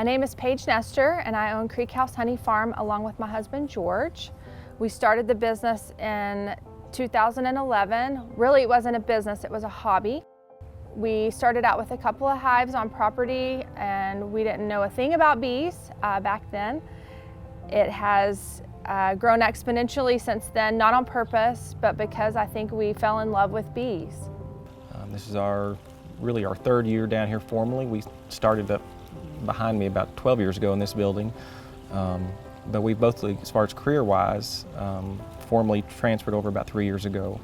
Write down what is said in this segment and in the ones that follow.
My name is Paige Nester, and I own Creekhouse Honey Farm along with my husband George. We started the business in 2011. Really, it wasn't a business, it was a hobby. We started out with a couple of hives on property, and we didn't know a thing about bees back then. It has grown exponentially since then, not on purpose, but because I think we fell in love with bees. This is really our third year down here formally. We started up behind me about 12 years ago in this building. But we both, as far as career-wise, formally transferred over about 3 years ago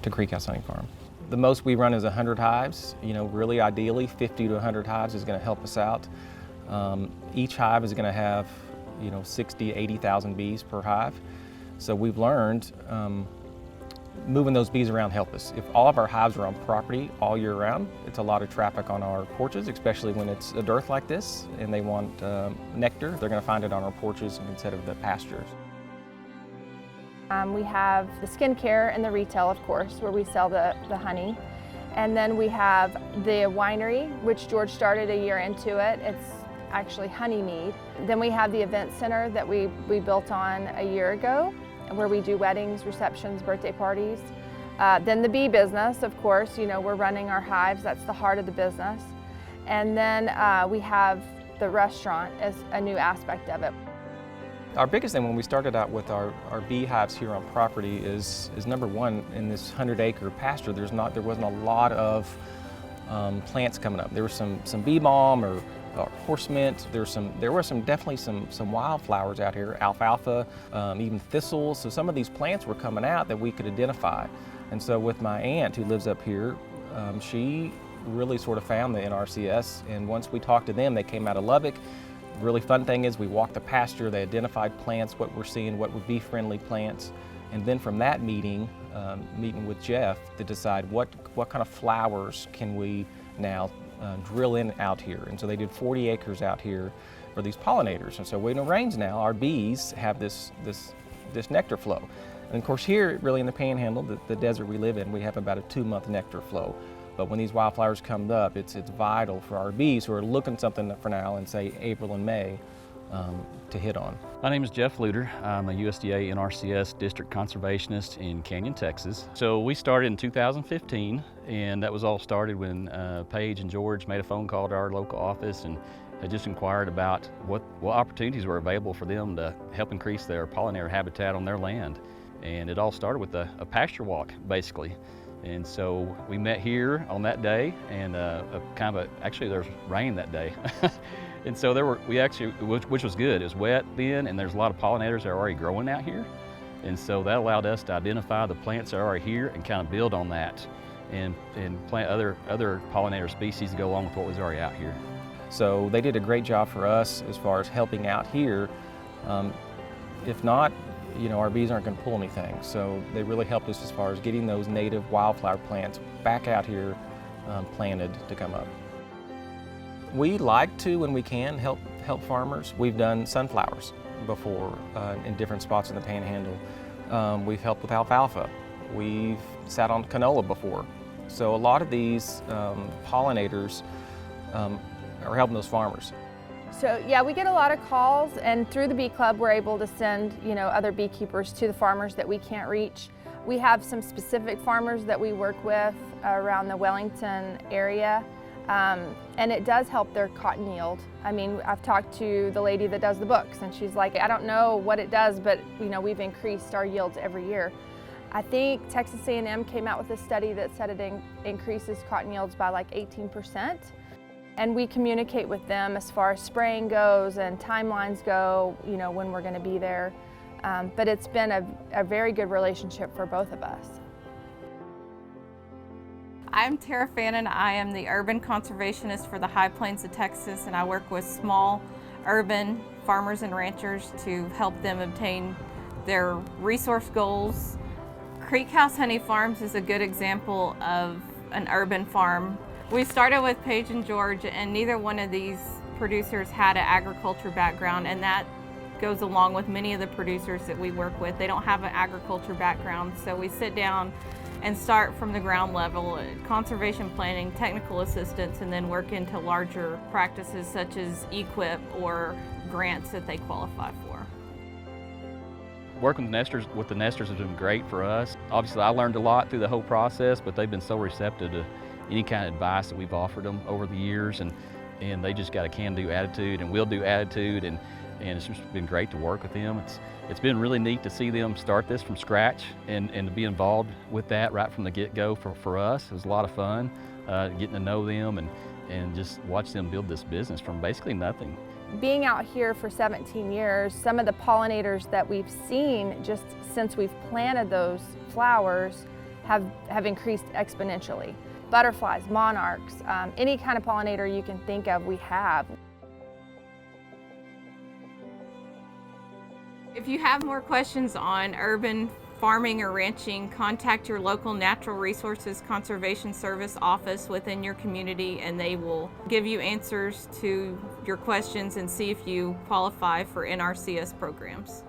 to Creekhouse Honey Farm. The most we run is 100 hives. Really ideally 50 to 100 hives is going to help us out. Each hive is going to have 60, 80,000 bees per hive. So we've learned moving those bees around help us. If all of our hives are on property all year round, it's a lot of traffic on our porches, especially when it's a dearth like this and they want nectar. They're going to find it on our porches instead of the pastures. We have the skincare and the retail, of course, where we sell the honey. And then we have the winery, which George started a year into it. It's actually honey mead. Then we have the event center that we built on a year ago, where we do weddings, receptions, birthday parties. Then the bee business, of course, we're running our hives, that's the heart of the business. And then we have the restaurant as a new aspect of it. Our biggest thing when we started out with our beehives here on property is number one, in this 100-acre pasture, there wasn't a lot of plants coming up. There was some bee balm or horse mint. There were definitely some wildflowers out here, alfalfa, even thistles. So some of these plants were coming out that we could identify. And so with my aunt who lives up here, she really sort of found the NRCS. And once we talked to them, they came out of Lubbock. Really fun thing is we walked the pasture, they identified plants, what we're seeing, what would be friendly plants. And then from that meeting with Jeff to decide what kind of flowers can we now drill in out here. And so they did 40 acres out here for these pollinators. And so when it rains now, our bees have this nectar flow. And of course here, really in the Panhandle, the desert we live in, we have about a 2-month nectar flow. But when these wildflowers come up, it's vital for our bees who are looking something for now in, say, April and May to hit on. My name is Jeff Luter. I'm a USDA NRCS district conservationist in Canyon, Texas. So we started in 2015, and that was all started when Paige and George made a phone call to our local office and they just inquired about what opportunities were available for them to help increase their pollinator habitat on their land. And it all started with a pasture walk, basically. And so we met here on that day, and actually there was rain that day. And so which was good. It was wet then, and there's a lot of pollinators that are already growing out here. And so that allowed us to identify the plants that are already here and kind of build on that and plant other pollinator species to go along with what was already out here. So they did a great job for us as far as helping out here. If not, our bees aren't going to pull anything. So they really helped us as far as getting those native wildflower plants back out here planted to come up. We like to, when we can, help farmers. We've done sunflowers before in different spots in the Panhandle. We've helped with alfalfa. We've sat on canola before. So a lot of these pollinators are helping those farmers. So yeah, we get a lot of calls, and through the Bee Club we're able to send other beekeepers to the farmers that we can't reach. We have some specific farmers that we work with around the Wellington area, and it does help their cotton yield. I mean, I've talked to the lady that does the books, and she's like, I don't know what it does, but we've increased our yields every year. I think Texas A&M came out with a study that said it increases cotton yields by like 18%. And we communicate with them as far as spraying goes and timelines go, when we're going to be there. But it's been a very good relationship for both of us. I'm Tara Fannin. I am the urban conservationist for the High Plains of Texas, and I work with small urban farmers and ranchers to help them obtain their resource goals. Creekhouse Honey Farms is a good example of an urban farm. We started with Paige and George, and neither one of these producers had an agriculture background, and that goes along with many of the producers that we work with. They don't have an agriculture background, so we sit down and start from the ground level, conservation planning, technical assistance, and then work into larger practices such as EQIP or grants that they qualify for. Working with the Nesters has been great for us. Obviously, I learned a lot through the whole process, but they've been so receptive to any kind of advice that we've offered them over the years, and they just got a can-do attitude and will-do attitude, and it's just been great to work with them. It's been really neat to see them start this from scratch and to be involved with that right from the get-go for us. It was a lot of fun getting to know them and just watch them build this business from basically nothing. Being out here for 17 years, some of the pollinators that we've seen just since we've planted those flowers have increased exponentially. Butterflies, monarchs, any kind of pollinator you can think of, we have. If you have more questions on urban farming or ranching, contact your local Natural Resources Conservation Service office within your community, and they will give you answers to your questions and see if you qualify for NRCS programs.